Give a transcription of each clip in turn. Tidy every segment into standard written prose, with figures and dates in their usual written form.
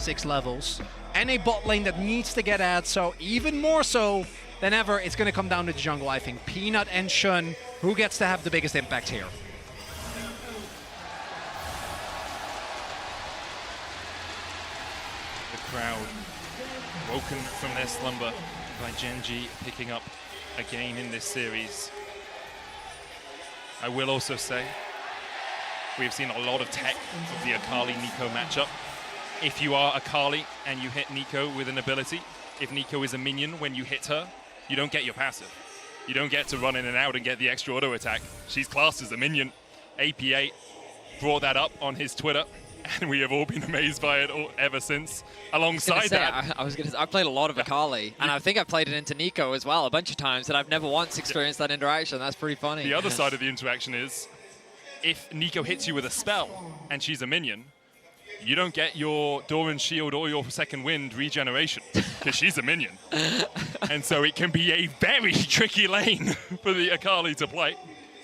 6 levels, and a bot lane that needs to get at, so even more so than ever, it's going to come down to the jungle, I think. Peanut and Xun, who gets to have the biggest impact here? The crowd woken from their slumber by Gen.G picking up a game in this series. I will also say, we've seen a lot of tech of the Akali-Neeko matchup. If you are Akali and you hit Neeko with an ability, if Neeko is a minion when you hit her, you don't get your passive. You don't get to run in and out and get the extra auto attack. She's classed as a minion. AP8 brought that up on his Twitter, and we have all been amazed by it ever since. Alongside that, I played a lot of Akali, and I think I've played it into Neeko as well a bunch of times, and I've never once experienced that interaction. That's pretty funny. The other side of the interaction is, if Neeko hits you with a spell and she's a minion, you don't get your Doran shield or your second wind regeneration because she's a minion. And so it can be a very tricky lane for the Akali to play.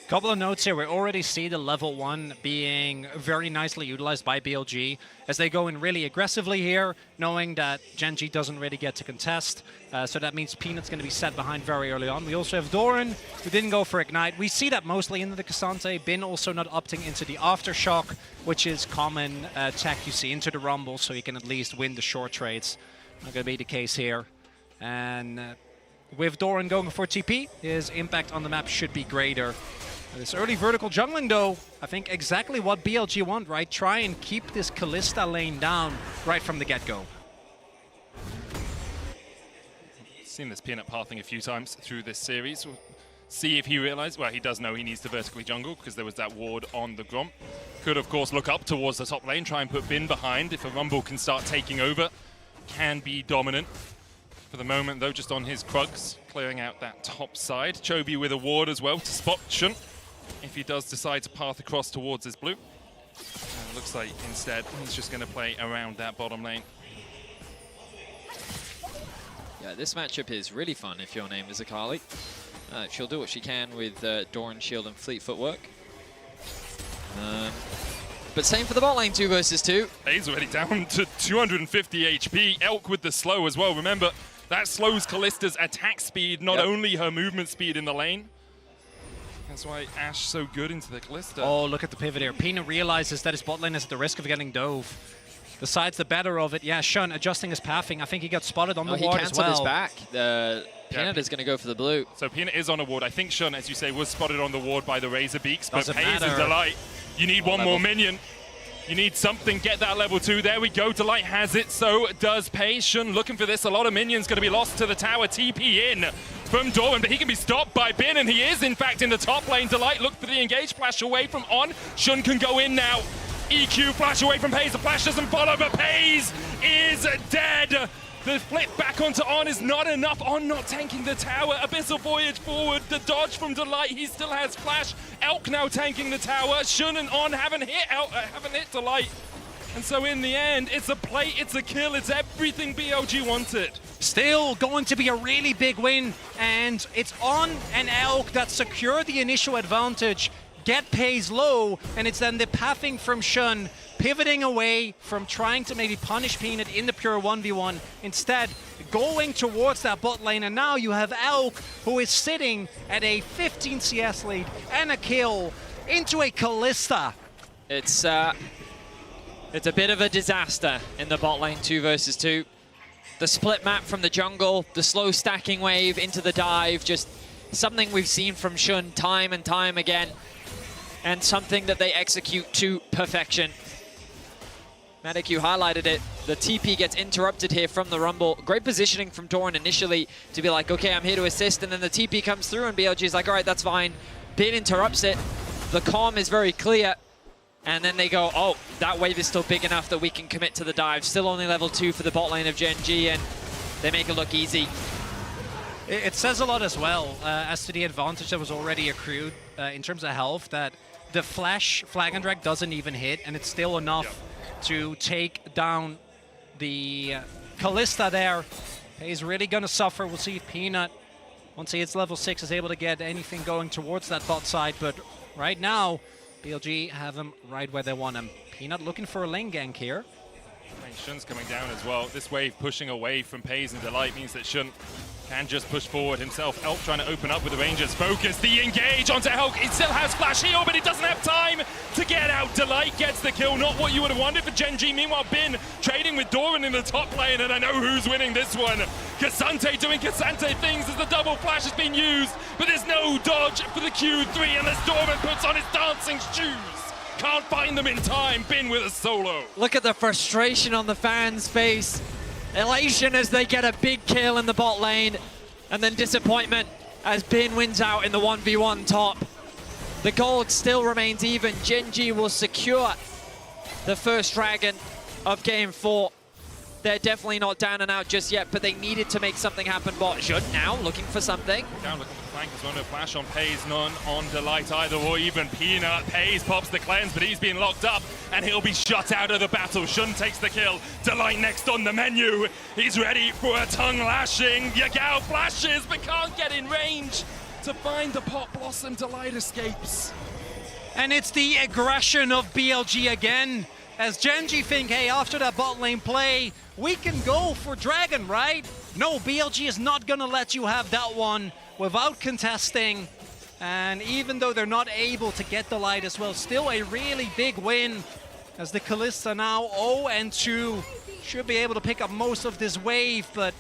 Couple of notes here. We already see the level 1 being very nicely utilized by Blg as they go in really aggressively here, knowing that Gen.G doesn't really get to contest. So that means Peanut's going to be set behind very early on. We also have Doran, who didn't go for Ignite. We see that mostly into the Ksante. Bin also not opting into the Aftershock, which is common tech you see into the Rumble, so you can at least win the short trades. Not going to be the case here. And with Doran going for TP, his impact on the map should be greater. This early vertical jungling, though, I think exactly what Blg want, right? Try and keep this Kalista lane down right from the get-go. Seen this Peanut pathing a few times through this series. We'll see if he realizes, well, he does know he needs to vertically jungle because there was that ward on the Gromp. Could, of course, look up towards the top lane, try and put Bin behind. If a Rumble can start taking over, can be dominant. For the moment, though, just on his Krugs, clearing out that top side. Chovy with a ward as well to spot Xun if he does decide to path across towards his blue. Looks like instead he's just going to play around that bottom lane. Yeah, this matchup is really fun if your name is Akali. She'll do what she can with Doran Shield and Fleet Footwork. But same for the bot lane, 2 versus 2. He's already down to 250 HP. Elk with the slow as well. Remember, that slows Kalista's attack speed, not only her movement speed in the lane. That's why Ashe so good into the Kalista. Oh, look at the pivot here. Peanut realizes that his bot lane is at the risk of getting dove. Decides the better of it. Yeah, Xun adjusting his pathing. I think he got spotted on the ward as well. He cancelled his back. Peanut is going to go for the blue. So Peanut is on a ward. I think Xun, as you say, was spotted on the ward by the Razor Beaks, but Peyz and Delight, you need one more minion. You need something, get that level 2. There we go, Delight has it, so does Peyz. Xun looking for this. A lot of minions going to be lost to the tower. TP in from Doran, but he can be stopped by Bin, and he is, in fact, in the top lane. Delight look for the engage, flash away from On. Xun can go in now. EQ flash away from Peyz. The flash doesn't follow, but Peyz is dead. The flip back onto On is not enough. On not tanking the tower. Abyssal Voyage forward. The dodge from Delight. He still has flash. Elk now tanking the tower. Xun and On haven't hit Delight. And so in the end, it's a play, it's a kill, it's everything Blg wanted. Still going to be a really big win, and it's On and Elk that secure the initial advantage. Get Peyz low, and it's then the pathing from Xun, pivoting away from trying to maybe punish Peanut in the pure 1v1, instead going towards that bot lane, and now you have Elk, who is sitting at a 15 CS lead and a kill into a Kalista. It's a bit of a disaster in the bot lane, 2 versus 2. The split map from the jungle, the slow stacking wave into the dive, just something we've seen from Xun time and time again, and something that they execute to perfection. Medic, you highlighted it. The TP gets interrupted here from the Rumble. Great positioning from Doran initially to be like, okay, I'm here to assist, and then the TP comes through and Blg is like, all right, that's fine. Bin interrupts it. The comm is very clear. And then they go, oh, that wave is still big enough that we can commit to the dive. Still only level 2 for the bot lane of Gen.G, and they make it look easy. It says a lot as well as to the advantage that was already accrued in terms of health, that the flash flag and drag doesn't even hit, and it's still enough to take down the Kalista there. He's really going to suffer. We'll see if Peanut, once he hits level 6, is able to get anything going towards that bot side, but right now, Blg have him right where they want him. Peanut looking for a lane gank here. Xun's coming down as well. This wave pushing away from Peyz and Delight means that Xun can just push forward himself. Elk trying to open up with the Rangers. Focus, the engage onto Elk. It still has flash heal, but it doesn't have time to get out. Delight gets the kill. Not what you would have wanted for Gen.G. Meanwhile, Bin trading with Doran in the top lane, and I know who's winning this one. Ksante doing Ksante things as the double flash has been used, but there's no dodge for the Q3 unless Doran puts on his dancing shoes. Can't find them in time. Bin with a solo. Look at the frustration on the fans' face. Elation as they get a big kill in the bot lane, and then disappointment as Bin wins out in the 1v1 top. The gold still remains even. Gen.G will secure the first dragon of Game 4. They're definitely not down and out just yet, but they needed to make something happen. Bot Xun now looking for something. Down looking for the flank as well. No flash on Peyz, none on Delight either, or even Peanut. Peyz pops the cleanse, but he's being locked up, and he'll be shut out of the battle. Xun takes the kill. Delight next on the menu. He's ready for a tongue lashing. Yagao flashes, but can't get in range to find the Pot Blossom. Delight escapes. And it's the aggression of BLG again, as Gen.G think, hey, after that bot lane play, we can go for Dragon, right? No, BLG is not gonna let you have that one without contesting. And even though they're not able to get the light as well, still a really big win, as the Kalista now 0-2. Should be able to pick up most of this wave, but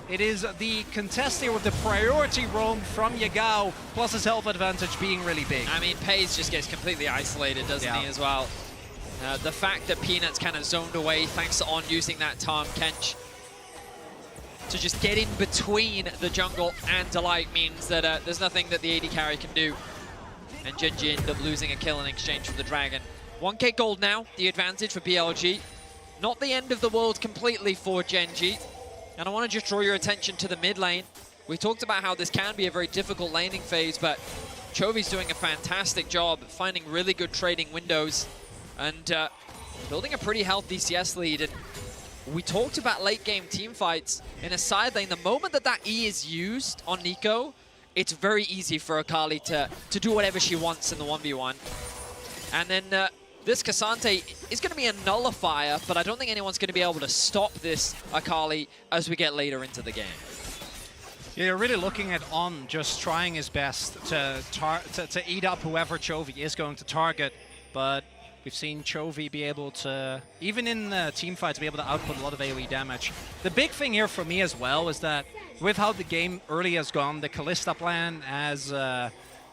it is the contest here with the priority roam from Yagao, plus his health advantage being really big. I mean, Peyz just gets completely isolated, doesn't he, as well? The fact that Peanut's kind of zoned away thanks to On using that Tahm Kench to just get in between the jungle and Delight means that there's nothing that the AD carry can do. And Gen.G end up losing a kill in exchange for the Dragon. 1k gold now, the advantage for BLG. Not the end of the world completely for Gen.G. And I want to just draw your attention to the mid lane. We talked about how this can be a very difficult laning phase, but Chovy's doing a fantastic job finding really good trading windows and building a pretty healthy CS lead. And we talked about late game team fights in a side lane. The moment that that E is used on Neeko, it's very easy for Akali to do whatever she wants in the 1v1. And then this Ksante is going to be a nullifier, but I don't think anyone's going to be able to stop this Akali as we get later into the game. Yeah, you're really looking at On just trying his best to eat up whoever Chovy is going to target, but we've seen Chovy be able to, even in the team fights, be able to output a lot of AoE damage. The big thing here for me as well is that with how the game early has gone, the Kalista plan has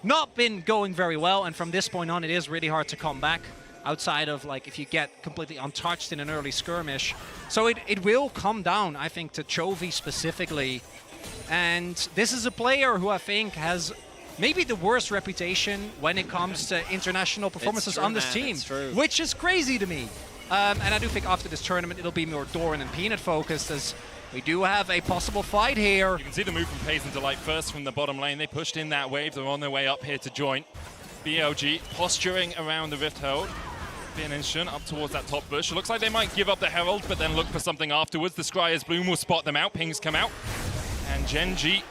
not been going very well, and from this point on, it is really hard to come back outside of, like, if you get completely untouched in an early skirmish. So it will come down, I think, to Chovy specifically. And this is a player who I think has maybe the worst reputation when it comes to international performances on this team, which is crazy to me. And I do think after this tournament, it'll be more Doran and Peanut focused, as we do have a possible fight here. You can see the move from Peyz and Delight first from the bottom lane. They pushed in that wave. They're on their way up here to join. BLG posturing around the Rift Herald. Bin and Xun up towards that top bush. It looks like they might give up the Herald, but then look for something afterwards. The Scryer's Bloom will spot them out. Pings come out. And Gen.G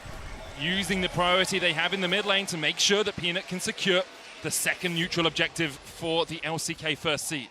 using the priority they have in the mid lane to make sure that Peanut can secure the second neutral objective for the LCK first seed.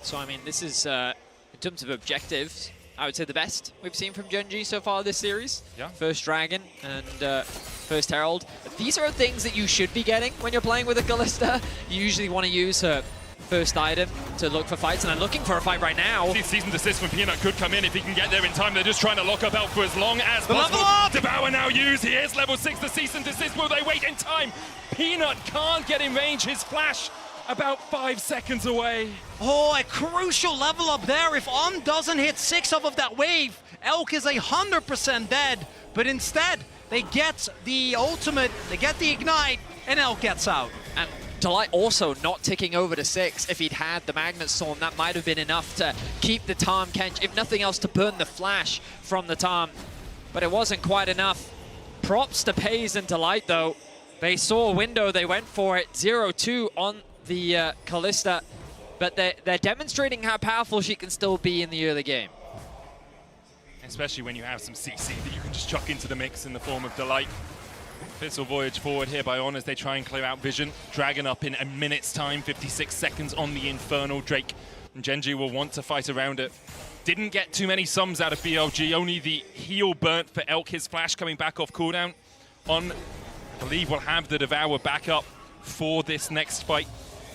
So, I mean, this is, in terms of objectives, I would say the best we've seen from Gen.G so far this series. Yeah. First Dragon and first Herald. These are things that you should be getting when you're playing with a Kalista. You usually want to use her first item to look for fights, and I'm looking for a fight right now. Seasoned assist from Peanut could come in if he can get there in time. They're just trying to lock up Elk for as long as possible. Devour now used. He is level 6. The seasoned assist. Will they wait in time? Peanut can't get in range. His flash about 5 seconds away. Oh, a crucial level up there. If On doesn't hit 6 off of that wave, Elk is 100% dead. But instead, they get the ultimate, they get the ignite, and Elk gets out. And Delight also not ticking over to 6. If he'd had the Magnet Storm, that might have been enough to keep the Tahm Kench, if nothing else, to burn the flash from the Tahm. But it wasn't quite enough. Props to Peyz and Delight, though. They saw a window, they went for it. 0-2 on the Kalista. But they're demonstrating how powerful she can still be in the early game. Especially when you have some CC that you can just chuck into the mix in the form of Delight. Pistol voyage forward here by On as they try and clear out vision. Dragon up in a minute's time, 56 seconds on the Infernal Drake. And Gen.G will want to fight around it. Didn't get too many sums out of BLG, only the heal burnt for Elk, his flash coming back off cooldown. On, I believe we'll have the Devour back up for this next fight.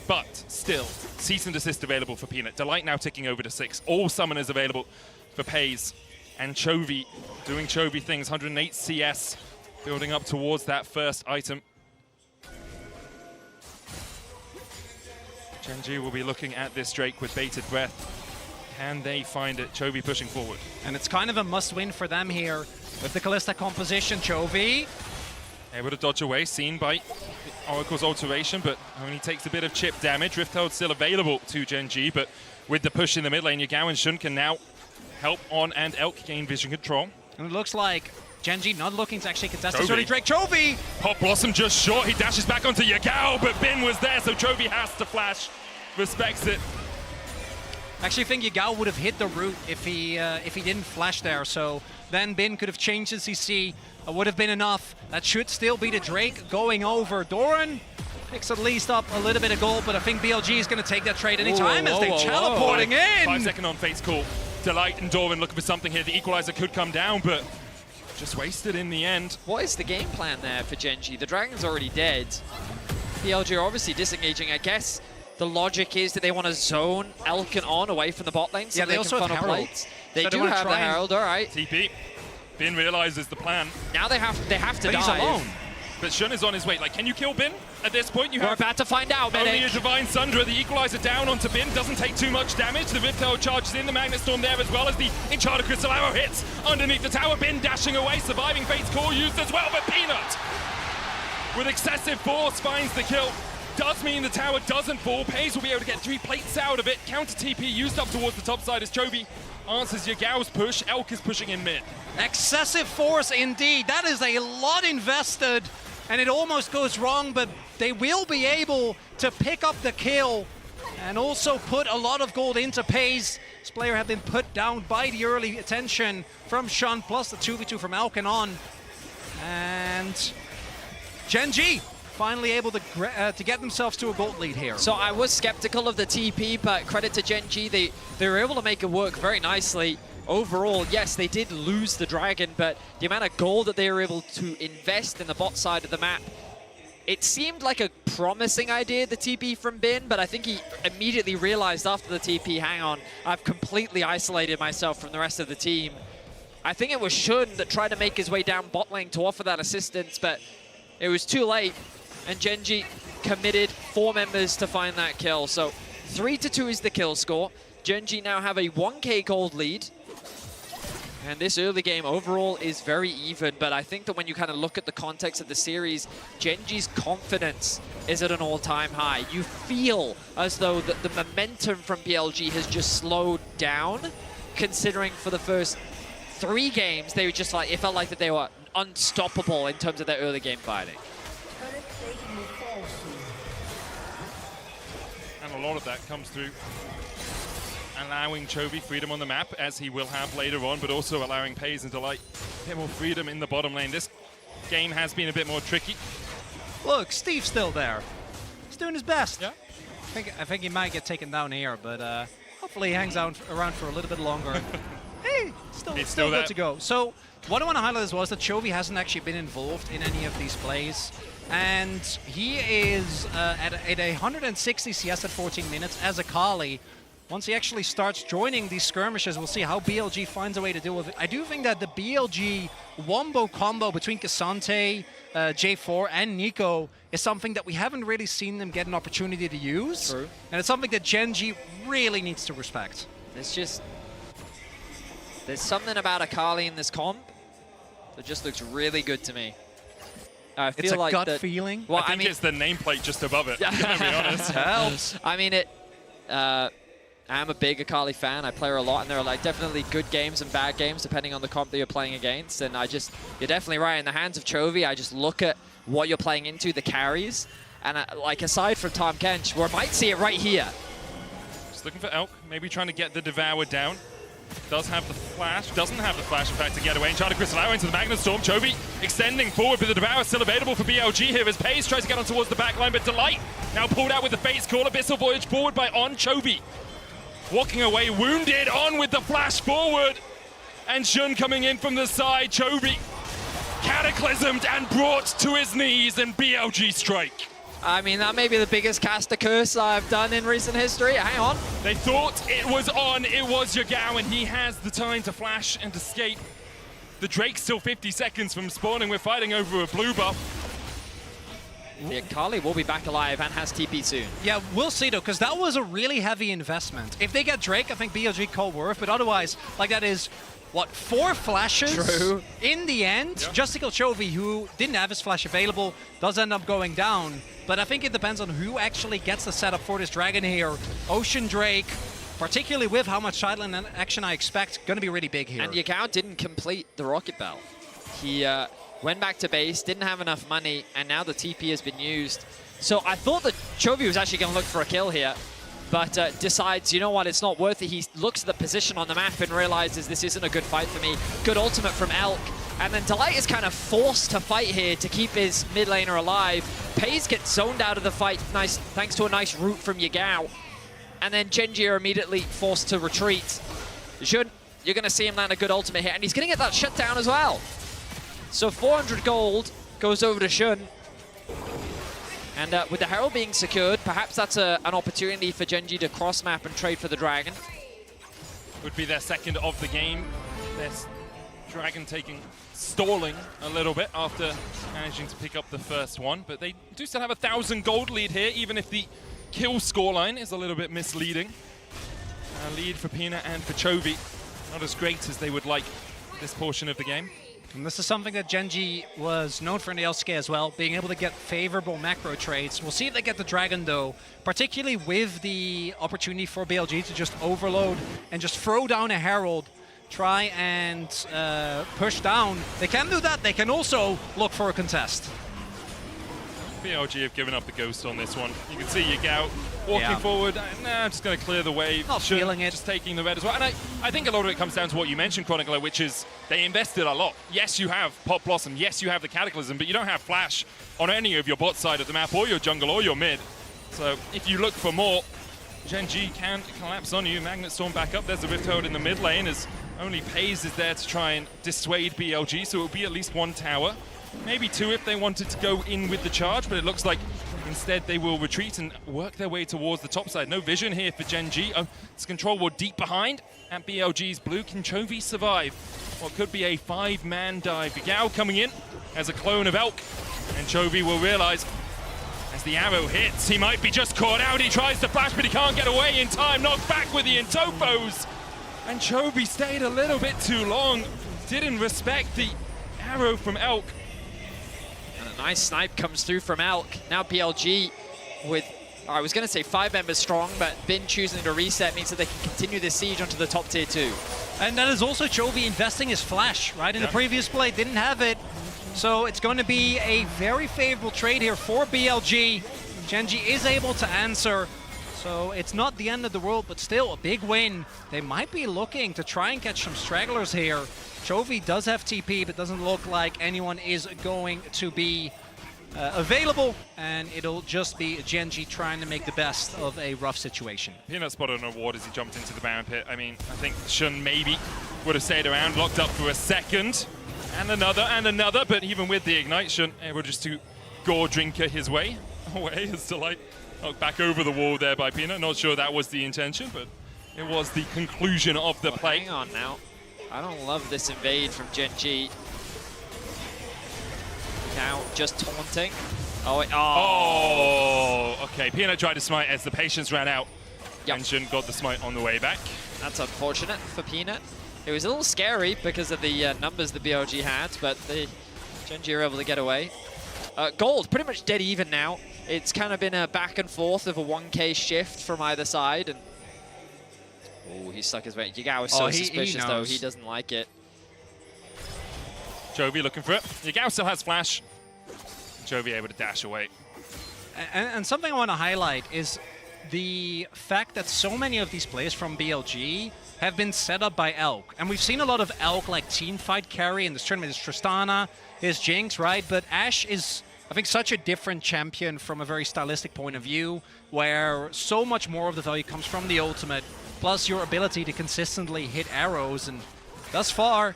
But still, cease and desist available for Peanut. Delight now ticking over to 6. All summoners available for Peyz. And Chovy doing Chovy things, 108 CS, building up towards that first item. Gen.G will be looking at this Drake with bated breath. Can they find it? Chovy pushing forward. And it's kind of a must-win for them here with the Kalista composition. Chovy able to dodge away, seen by Oracle's alteration, but only takes a bit of chip damage. Rift Hold still available to Gen.G, but with the push in the mid lane, Yagao and Xun can now help On and Elk gain vision control. And it looks like Gen.G not looking to actually contest this early Drake. Chovy! Pop Blossom just short. He dashes back onto Yagao, but Bin was there, so Chovy has to flash. Respects it. Actually, I think Yagao would have hit the root if he didn't flash there. So then Bin could have changed his CC. Would have been enough. That should still be the Drake going over. Doran picks at least up a little bit of gold, but I think BLG is going to take that trade anytime as they're teleporting in. 5 second on Fate's call. Delight and Doran looking for something here. The equalizer could come down, but just wasted in the end. What is the game plan there for Gen.G? The Dragon's already dead. BLG are obviously disengaging. I guess the logic is that they want to zone Elk and On away from the bot lane so yeah, they also can have funnel Herald. plates. They so do have the Herald, all right. TP. Bin realizes the plan. Now they have to but dive. He's alone. But Xun is on his way. Like, can you kill Bin at this point? We're about to find out, only Medic. a Divine Sundra. The equalizer down onto Bin. Doesn't take too much damage. The Rift Herald charges in. The Magnet Storm there as well as the Enchanted Crystal Arrow hits underneath the tower. Bin dashing away. Surviving Fate's Call used as well. But Peanut, with excessive force, finds the kill. Does mean the tower doesn't fall. Peyz will be able to get 3 plates out of it. Counter TP used up towards the top side as Chovy answers Yagao's push. Elk is pushing in mid. Excessive force indeed. That is a lot invested, and it almost goes wrong, but they will be able to pick up the kill and also put a lot of gold into Peyz. This player had been put down by the early attention from Xun, plus the 2v2 from Elk and On. And Gen.G finally able to get themselves to a gold lead here. So I was skeptical of the TP, but credit to Gen.G, they were able to make it work very nicely. Overall, yes, they did lose the Dragon, but the amount of gold that they were able to invest in the bot side of the map, it seemed like a promising idea, the TP from Bin, but I think he immediately realized after the TP, hang on, I've completely isolated myself from the rest of the team. I think it was Xun that tried to make his way down bot lane to offer that assistance, but it was too late. And Gen.G committed 4 members to find that kill. So 3-2 is the kill score. Gen.G now have a 1k gold lead. And this early game overall is very even, but I think that when you kind of look at the context of the series, Gen.G's confidence is at an all-time high. You feel as though the momentum from BLG has just slowed down, considering for the first 3 games, they were just like, it felt like that they were unstoppable in terms of their early game fighting. And a lot of that comes through allowing Chovy freedom on the map, as he will have later on, but also allowing Peyz and Delight a bit more freedom in the bottom lane. This game has been a bit more tricky. Look, Steve's still there. He's doing his best. Yeah. I think he might get taken down here, but hopefully he hangs out around for a little bit longer. Hey, still good to go. So what I want to highlight as well is that Chovy hasn't actually been involved in any of these plays. And he is at a 160 CS at 14 minutes as Akali. Once he actually starts joining these skirmishes, we'll see how BLG finds a way to deal with it. I do think that the BLG wombo combo between Ksante, J4, and Neeko is something that we haven't really seen them get an opportunity to use. True. And it's something that Gen.G really needs to respect. There's something about Akali in this comp that just looks really good to me. I feel it's a like gut that, feeling. Well, I think it's the nameplate just above it, I'm gonna be honest. Helps. I mean, I'm a big Akali fan. I play her a lot, and there are like definitely good games and bad games depending on the comp that you're playing against. And you're definitely right. In the hands of Chovy, I just look at what you're playing into, the carries, and like aside from Tahm Kench, where I might see it right here. Just looking for Elk, maybe trying to get the Devour down. Does have the flash, doesn't have the flash, in fact, to get away. Enchanted Crystal Arrow into the Magnet Storm. Chovy extending forward, but the Devour still available for BLG here as Peyz tries to get on towards the back line, but Delight now pulled out with the Fate's Call. Abyssal Voyage forward by On. Chovy walking away wounded, on with the flash forward. And Xun coming in from the side, Chovy cataclysmed and brought to his knees, and BLG strike. I mean, that may be the biggest caster curse I've done in recent history. Hang on. They thought it was on, it was Yagao, and he has the time to flash and escape. The Drake's still 50 seconds from spawning. We're fighting over a blue buff. The Akali will be back alive and has TP soon. Yeah, we'll see though, because that was a really heavy investment. If they get Drake, I think BLG call worth, but otherwise, like that is, what, 4 flashes? True. In the end, yeah. just to kill Chovy, who didn't have his flash available, does end up going down. But I think it depends on who actually gets the setup for this dragon here. Ocean Drake, particularly with how much sideline action I expect, going to be really big here. And Yagao didn't complete the Rocket Bell. He went back to base, didn't have enough money, and now the TP has been used. So I thought that Chovy was actually going to look for a kill here, but decides, you know what, it's not worth it. He looks at the position on the map and realizes this isn't a good fight for me. Good ultimate from Elk. And then Delight is kind of forced to fight here to keep his mid laner alive. Peyz gets zoned out of the fight, nice, thanks to a nice route from Yagao. And then Gen.G are immediately forced to retreat. Xun, you're going to see him land a good ultimate here, and he's going to get that shutdown as well. So 400 gold goes over to Xun. And with the Herald being secured, perhaps that's an opportunity for Gen.G to cross-map and trade for the Dragon. Would be their second of the game. Their Dragon stalling a little bit after managing to pick up the first one, but they do still have 1,000 gold lead here, even if the kill scoreline is a little bit misleading. Lead for Peanut and for Chovy, not as great as they would like this portion of the game. And this is something that Gen.G was known for in the LCK as well, being able to get favorable macro trades. We'll see if they get the Dragon though, particularly with the opportunity for BLG to just overload and just throw down a Herald, try and push down. They can do that. They can also look for a contest. BLG have given up the ghost on this one. You can see Yagao walking forward. Nah, I'm just going to clear the wave. Not feeling it. Just taking the red as well. And I think a lot of it comes down to what you mentioned, Chronicler, which is they invested a lot. Yes, you have Pop Blossom. Yes, you have the Cataclysm, but you don't have Flash on any of your bot side of the map or your jungle or your mid. So if you look for more, Gen.G can collapse on you. Magnet Storm back up. There's a Rift Herald in the mid lane as only Peyz is there to try and dissuade BLG, so it will be at least 1 tower. Maybe 2 if they wanted to go in with the charge, but it looks like instead they will retreat and work their way towards the top side. No vision here for Gen.G. It's control war deep behind at BLG's blue. Can Chovy survive what could be a 5-man dive? Yagao coming in as a clone of Elk, and Chovy will realize as the arrow hits, he might be just caught out. He tries to flash, but he can't get away in time. Knocked back with the Intofos, and Chovy stayed a little bit too long. Didn't respect the arrow from Elk. Nice snipe comes through from Elk. Now BLG with, I was going to say 5 members strong, but Bin choosing to reset means that they can continue this siege onto the top tier 2. And that is also Chovy investing his flash, right? In the previous play, didn't have it. So it's going to be a very favorable trade here for BLG. Gen.G is able to answer. So it's not the end of the world, but still a big win. They might be looking to try and catch some stragglers here. Chovy does have TP, but doesn't look like anyone is going to be available, and it'll just be Gen.G trying to make the best of a rough situation. Peanut spotted an award as he jumped into the Baron pit. I mean, I think Xun maybe would have stayed around, locked up for a second, and another, but even with the Ignite, Xun able just to gore Drinker his way away as Delight knocked back over the wall there by Peanut. Not sure that was the intention, but it was the conclusion of the play. Hang on now. I don't love this invade from Gen.G. Now just taunting. Oh, okay. Peanut tried to smite as the patience ran out. Yep. And Xun got the smite on the way back. That's unfortunate for Peanut. It was a little scary because of the numbers the BLG had, but the Gen.G were able to get away. Gold, pretty much dead even now. It's kind of been a back and forth of a 1k shift from either side, and oh, he stuck his way. Yagao is so suspicious, though. He doesn't like it. Chovy looking for it. Yagao still has flash. Chovy able to dash away. And something I want to highlight is the fact that so many of these players from BLG have been set up by Elk. And we've seen a lot of Elk like teamfight carry in this tournament. There's Tristana, there's Jinx, right? But Ashe is, I think, such a different champion from a very stylistic point of view, where so much more of the value comes from the ultimate. plus your ability to consistently hit arrows. And thus far,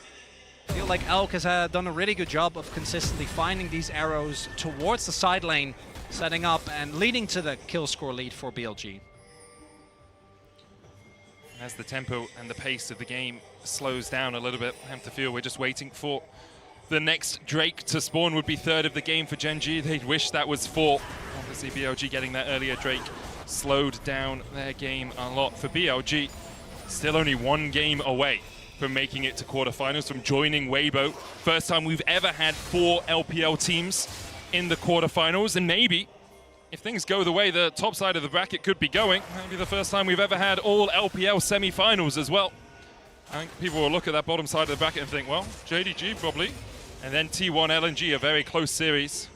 I feel like Elk has done a really good job of consistently finding these arrows towards the side lane, setting up and leading to the kill score lead for BLG. As the tempo and the pace of the game slows down a little bit, I have to feel we're just waiting for the next Drake to spawn. Would be third of the game for Gen.G. They'd wish that was fourth. Obviously BLG getting that earlier Drake slowed down their game a lot. For BLG, still only one game away from making it to quarterfinals, from joining Weibo. First time we've ever had 4 LPL teams in the quarterfinals, and maybe, if things go the way the top side of the bracket could be going, maybe the first time we've ever had all LPL semi-finals as well. I think people will look at that bottom side of the bracket and think, well, JDG probably, and then T1 LNG, a very close series.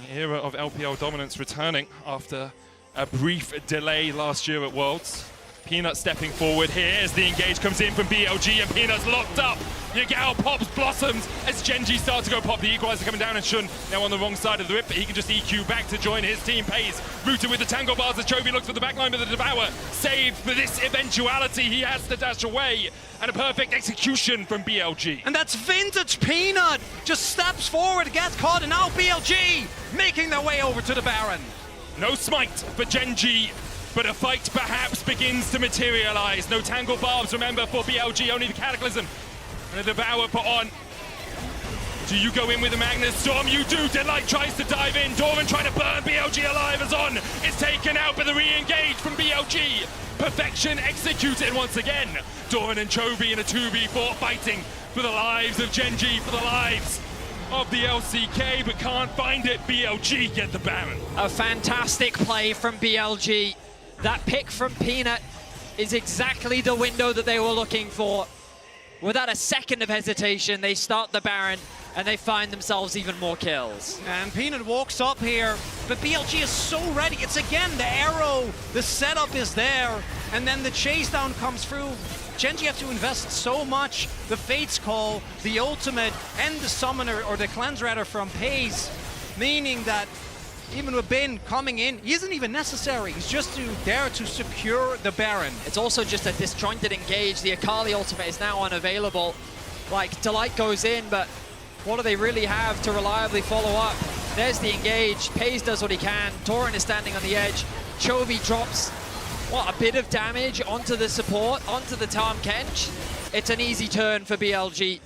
The era of LPL dominance returning after a brief delay last year at Worlds. Peanut stepping forward here as the engage comes in from BLG, and Peanut's locked up. Yagao pops Blossoms as Gen.G start to go pop. The equalizer coming down, and Xun now on the wrong side of the rip, but he can just EQ back to join his team. Peyz rooted with the tango bars as Chovy looks for the backline, but the Devour saved for this eventuality. He has to dash away, and a perfect execution from BLG. And that's vintage Peanut! Just steps forward, gets caught, and now BLG making their way over to the Baron. No smite for Gen.G, but a fight perhaps begins to materialize. No tangle barbs, remember, for BLG, only the Cataclysm. And the Devour put on. Do you go in with the Magnus Storm? You do. Delight tries to dive in. Doran trying to burn BLG alive as On is taken out, but the re-engage from BLG. Perfection executed once again. Doran and Chovy in a 2v4 fighting for the lives of Gen.G, for the lives of the LCK, but can't find it. BLG get the Baron. A fantastic play from BLG. That pick from Peanut is exactly the window that they were looking for. Without a second of hesitation, they start the Baron and they find themselves even more kills. And Peanut walks up here, but BLG is so ready. It's again the arrow, the setup is there, and then the chase down comes through. Gen.G have to invest so much. The Fate's Call, the ultimate, and the summoner, or the cleanse rather, from Peyz, meaning that even with Bin coming in, he isn't even necessary. He's just there to secure the Baron. It's also just a disjointed engage. The Akali ultimate is now unavailable. Like, Delight goes in, but what do they really have to reliably follow up? There's the engage. Peyz does what he can. Doran is standing on the edge. Chovy drops, what, a bit of damage onto the support, onto the Tahm Kench. It's an easy turn for BLG,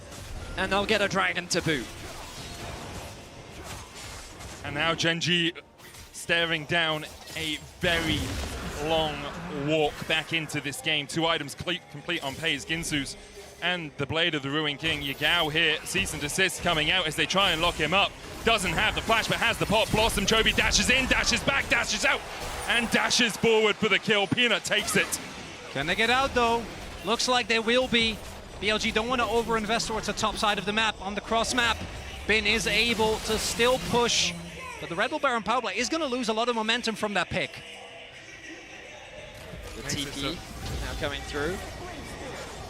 and they'll get a dragon to boot. And now Gen.G staring down a very long walk back into this game. 2 items complete on Peyz, Ginsu's and the Blade of the Ruined King. Yagao here, cease and desist coming out as they try and lock him up. Doesn't have the flash, but has the pop. Blossom, Chovy dashes in, dashes back, dashes out, and dashes forward for the kill. Peanut takes it. Can they get out though? Looks like they will be. BLG don't want to overinvest towards the top side of the map. On the cross map, Bin is able to still push, but the Red Bull Baron power play is going to lose a lot of momentum from that pick. The TP now coming through.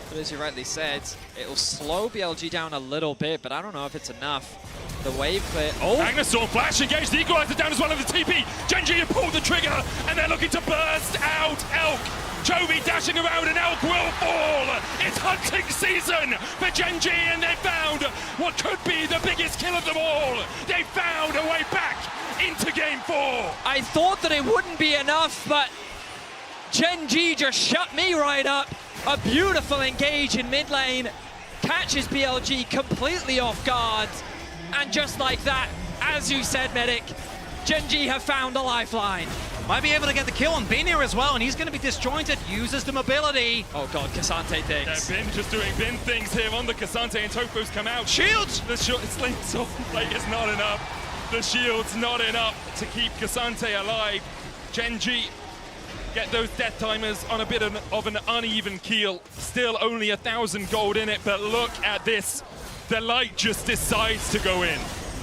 But as you rightly said, it will slow BLG down a little bit, but I don't know if it's enough. The wave clear. Oh! Magnus Storm flash engaged, the equalizer down as well as the TP. Gen.G have pulled the trigger, and they're looking to burst out Elk. Chovy dashing around, and Elk will fall. It's hunting season for Gen.G, and they found what could be the biggest kill of them all. They found a way back into Game 4. I thought that it wouldn't be enough, but Gen.G just shut me right up. A beautiful engage in mid lane, catches BLG completely off guard, and just like that, as you said, Medic, Gen.G have found a lifeline. Might be able to get the kill on Bin here as well, and he's going to be disjointed, uses the mobility. Oh god, Ksante things. Yeah, Bin just doing Bin things here on the Ksante, and Tofo's come out. Shields! The Sling's plate is not enough. The shield's not enough to keep Ksante alive. Gen.G get those death timers on a bit of an uneven keel. Still only 1,000 gold in it, but look at this. Delight just decides to go in.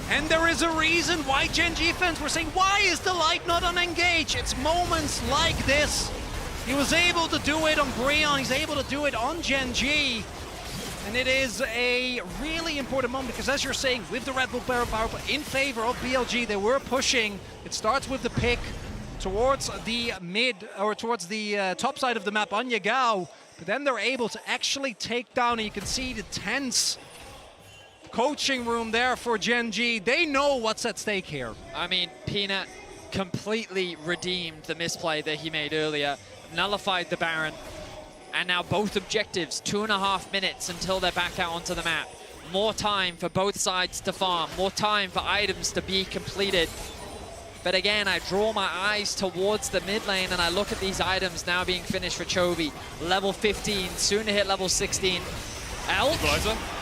And there is a reason why Gen.G fans were saying, why is Delight not on engage? It's moments like this. He was able to do it on Breon, he's able to do it on Gen.G. And it is a really important moment because, as you're saying, with the Red Bull Baron power in favor of BLG, they were pushing. It starts with the pick towards the towards the top side of the map on Yagao, but then they're able to actually take down, and you can see the tense coaching room there for Gen.G. They know what's at stake here. I mean, Peanut completely redeemed the misplay that he made earlier, nullified the Baron, and now both objectives, 2.5 minutes until they're back out onto the map. More time for both sides to farm, more time for items to be completed. But again, I draw my eyes towards the mid lane and I look at these items now being finished for Chovy. Level 15, soon to hit level 16. Elk?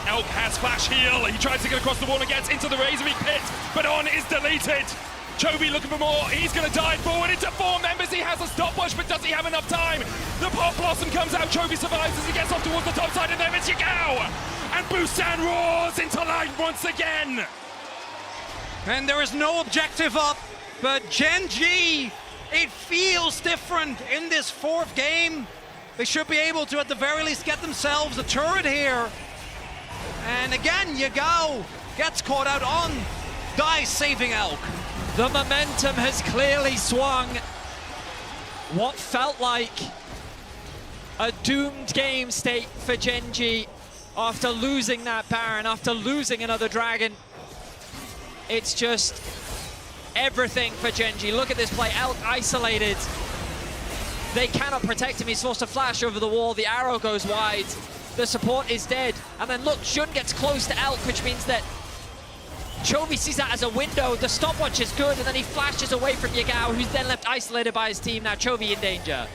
Elk has flash heal. He tries to get across the wall and gets into the Razor Beak pit, but On is deleted. Chovy looking for more. He's going to dive forward into 4 members. He has a stopwatch, but does he have enough time? The Pop Blossom comes out. Chovy survives as he gets off towards the top side, and there is Yagao. And Busan roars into life once again. And there is no objective up, but Gen.G, it feels different in this 4th game. They should be able to, at the very least, get themselves a turret here. And again, Yagao gets caught out on, dies saving Elk. The momentum has clearly swung. What felt like a doomed game state for Gen.G after losing that Baron, after losing another Dragon. It's just everything for Gen.G. Look at this play, Elk isolated. They cannot protect him, he's forced to flash over the wall, the arrow goes wide, the support is dead. And then look, Xun gets close to Elk, which means that Chovy sees that as a window, the stopwatch is good, and then he flashes away from Yagao, who's then left isolated by his team. Now Chovy in danger.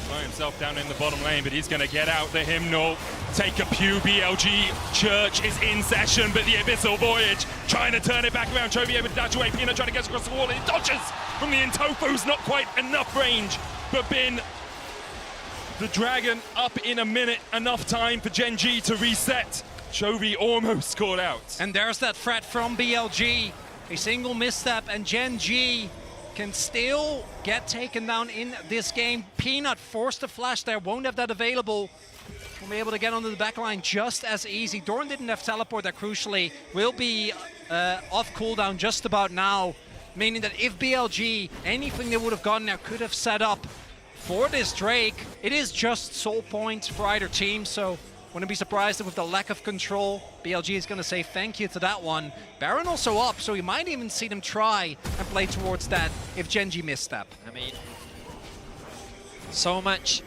By himself down in the bottom lane, but he's going to get out the hymnal, take a pew. BLG Church is in session, but the Abyssal Voyage trying to turn it back around. Chovy able to dash away, Peanut trying to get across the wall, and he dodges from the Intofu's, not quite enough range, but Bin, the Dragon up in a minute, enough time for Gen.G to reset. Chovy almost scored out. And there's that threat from BLG. A single misstep and Gen.G can still get taken down in this game. Peanut forced to flash there, won't have that available. Will be able to get onto the back line just as easy. Doran didn't have teleport that crucially. Will be off cooldown just about now, meaning that if BLG, anything they would have gotten there could have set up for this Drake. It is just soul points for either team, so wouldn't be surprised if with the lack of control, BLG is going to say thank you to that one. Baron also up, so we might even see them try and play towards that if Gen.G misstep. I mean, so much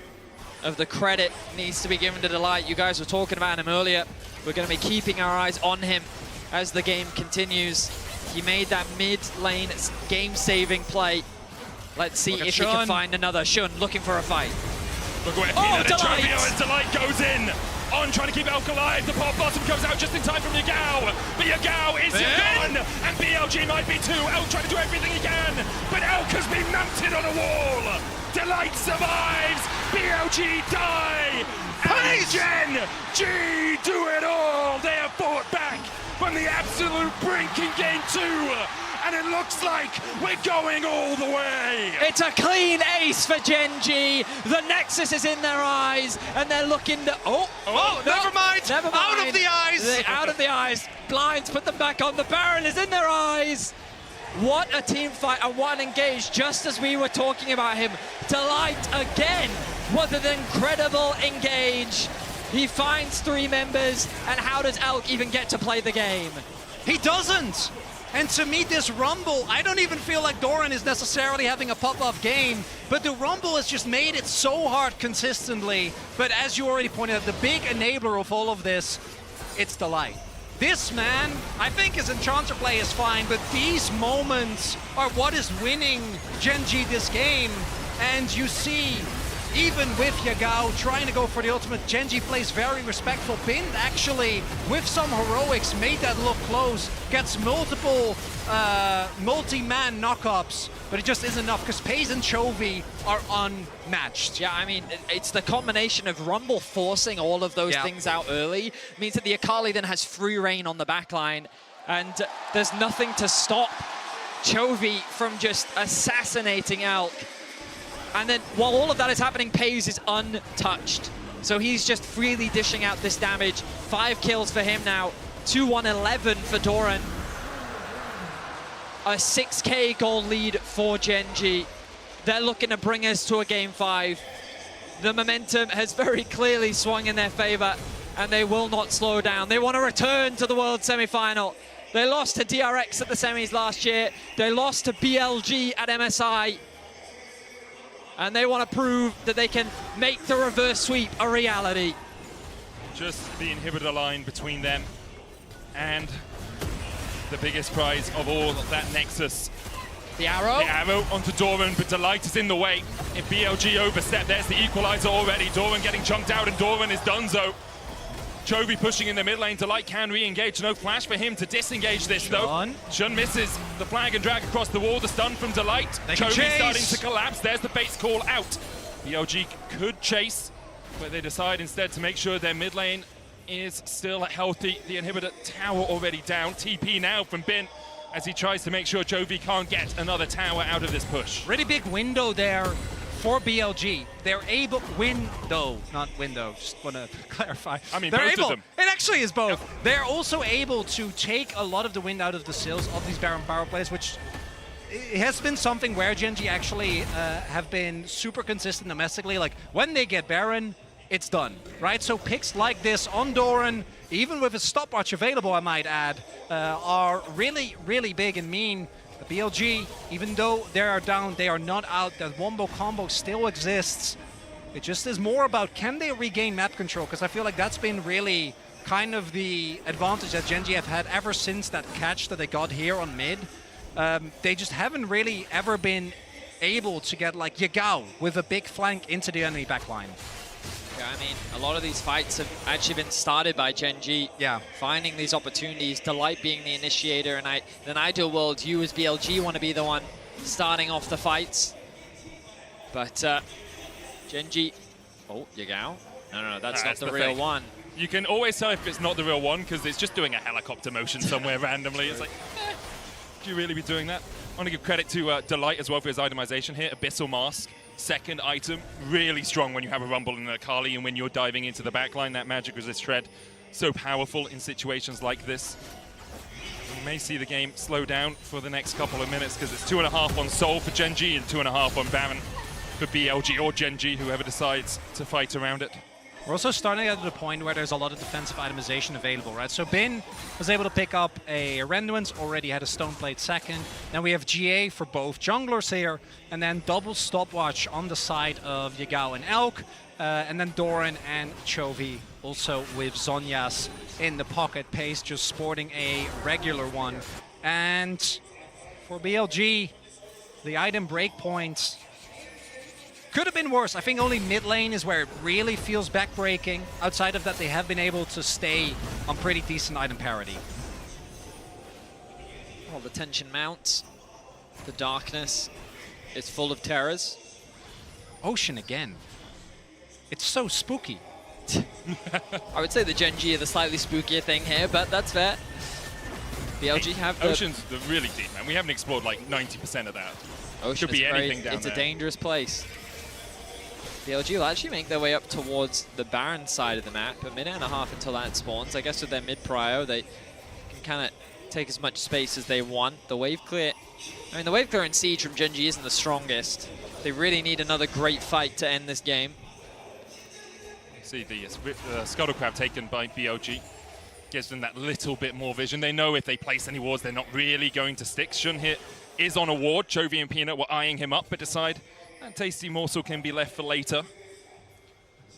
of the credit needs to be given to Delight. You guys were talking about him earlier. We're going to be keeping our eyes on him as the game continues. He made that mid-lane game-saving play. Let's see if he can find another. Xun looking for a fight. Look where Peanut and Chovy, and Delight goes in. On trying to keep Elk alive. The Pop Blossom comes out just in time from Yagao. But Yagao is gone. And BLG might be too. Elk trying to do everything he can. But Elk has been mounted on a wall. Delight survives. BLG die. And Gen.G do it all. They have fought back from the absolute brink in game 2. And it looks like we're going all the way. It's a clean ace for Gen.G. The Nexus is in their eyes, and they're looking to... Never mind. Out of the eyes. Out of the eyes. Blinds put them back on. The Baron is in their eyes. What a team fight and what an engage, just as we were talking about him. Delight again. What an incredible engage. He finds 3 members, and how does Elk even get to play the game? He doesn't. And to me, this Rumble, I don't even feel like Doran is necessarily having a pop-off game, but the Rumble has just made it so hard consistently. But as you already pointed out, the big enabler of all of this, it's Delight. This man, I think his Enchanter play is fine, but these moments are what is winning Gen.G this game. And you see, even with Yagao trying to go for the ultimate, Gen.G plays very respectful. Bin actually, with some heroics, made that look close. Gets multiple multi-man knockups, but it just isn't enough because Peyz and Chovy are unmatched. Yeah, I mean, it's the combination of Rumble forcing all of those things out early. Means that the Akali then has free reign on the backline, and there's nothing to stop Chovy from just assassinating Elk. And then while all of that is happening, Peyz is untouched. So he's just freely dishing out this damage. 5 kills for him now. 2-1-11 for Doran. A 6K goal lead for Gen.G. they're looking to bring us to a Game 5. The momentum has very clearly swung in their favor, and they will not slow down. They want to return to the World Semi-Final. They lost to DRX at the semis last year. They lost to BLG at MSI. And they want to prove that they can make the reverse sweep a reality. Just the inhibitor line between them and the biggest prize of all, that Nexus. The arrow? The arrow onto Doran, but Delight is in the way. If BLG overstep, there's the equalizer already. Doran getting chunked out, and Doran is donezo. Chovy pushing in the mid lane. Delight can re-engage. No flash for him to disengage this, though. Xun misses the flag and drag across the wall. The stun from Delight. Chovy starting to collapse. There's the base call out. BLG could chase, but they decide instead to make sure their mid lane is still healthy. The inhibitor tower already down. TP now from Bin as he tries to make sure Chovy can't get another tower out of this push. Really big window there for BLG. They're able, not window, just want to clarify. I mean, they're both able, of them. It actually is both. Yep. They're also able to take a lot of the wind out of the sails of these Baron power plays, which it has been something where Gen.G actually have been super consistent domestically. Like, when they get Baron, it's done, right? So picks like this on Doran, even with a stopwatch available, I might add, are really, really big and mean. The BLG, even though they are down, they are not out. That wombo combo still exists. It just is more about, can they regain map control? Because I feel like that's been really kind of the advantage that Gen.G have had ever since that catch that they got here on mid. They just haven't really ever been able to get like Yagao with a big flank into the enemy backline. Yeah, I mean, a lot of these fights have actually been started by Gen.G. Yeah. Finding these opportunities, Delight being the initiator, and in an ideal world, you as BLG want to be the one starting off the fights. But Gen.G, oh, Yagao. No, that's not the real fake one. You can always tell if it's not the real one because it's just doing a helicopter motion somewhere randomly. It's like, do you really be doing that? I want to give credit to Delight as well for his itemization here. Abyssal Mask, second item, really strong when you have a Rumble and an Akali, and when you're diving into the backline, that magic resist shred, so powerful in situations like this. We may see the game slow down for the next couple of minutes because it's 2.5 on Soul for Gen.G and 2.5 on Baron for BLG or Gen.G, whoever decides to fight around it. We're also starting at the point where there's a lot of defensive itemization available, right? So Bin was able to pick up a Renduance, already had a Stoneblade second. Then we have GA for both junglers here, and then double stopwatch on the side of Yagao and Elk, and then Doran and Chovy also with Zhonya's in the pocket. Peyz just sporting a regular one. And for BLG, the item breakpoints could have been worse. I think only mid lane is where it really feels backbreaking. Outside of that, they have been able to stay on pretty decent item parity. Well, the tension mounts. The darkness is full of terrors. Ocean again. It's so spooky. I would say the Gen.G are the slightly spookier thing here, but that's fair. BLG have the... Ocean's really deep, man. We haven't explored like 90% of that. Ocean Could be anything down it's there. a dangerous place. BLG will actually make their way up towards the Baron side of the map. A minute and a half until that spawns. I guess with their mid-prio, they can kind of take as much space as they want. The wave clear... I mean, the wave clear in Siege from Gen.G isn't the strongest. They really need another great fight to end this game. See the Scuttlecrab taken by BLG. Gives them that little bit more vision. They know if they place any wards, they're not really going to stick. Xun here is on a ward. Chovy and Peanut were eyeing him up, but decide that tasty morsel can be left for later.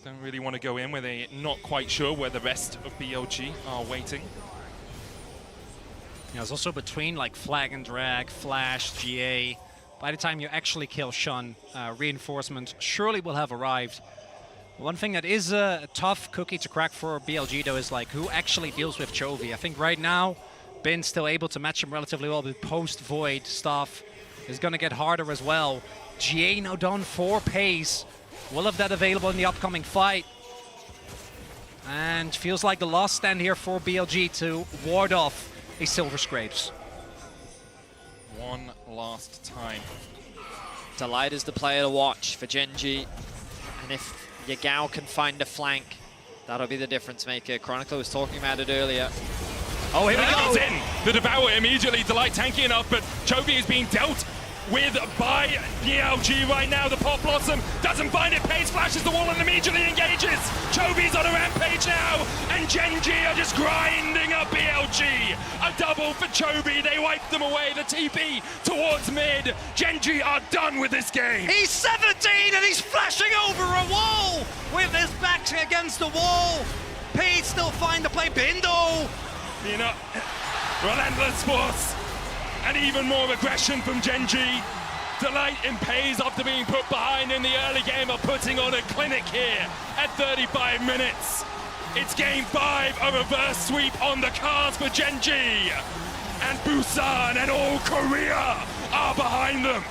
Don't really want to go in where they're not quite sure where the rest of BLG are waiting. Yeah, it's also between like Flag and Drag, Flash, GA. By the time you actually kill Xun, reinforcement surely will have arrived. One thing that is a tough cookie to crack for BLG though is like who actually deals with Chovy. I think right now, Bin's still able to match him relatively well, but post-Void stuff is going to get harder as well. GA now done for Peyz. We'll have that available in the upcoming fight. And feels like the last stand here for BLG to ward off a Silver Scrapes. One last time. Delight is the player to watch for Gen.G. And if Yagao can find a flank, that'll be the difference maker. Chronicler was talking about it earlier. Oh, here we go! In. The Devour immediately, Delight tanky enough, but Chovy is being dealt with by BLG right now. The Pop Blossom doesn't find it. Peyz flashes the wall and immediately engages. Chovy's on a rampage now, and Gen.G are just grinding up BLG. A double for Chovy. They wipe them away. The TP towards mid. Gen.G are done with this game. He's 17 and he's flashing over a wall with his back against the wall. Peyz still find the play. Bindo. You know, relentless force. And even more aggression from Gen.G. Delight and Peyz, after being put behind in the early game, are putting on a clinic here at 35 minutes. It's game 5, a reverse sweep on the cards for Gen.G. And Busan and all Korea are behind them.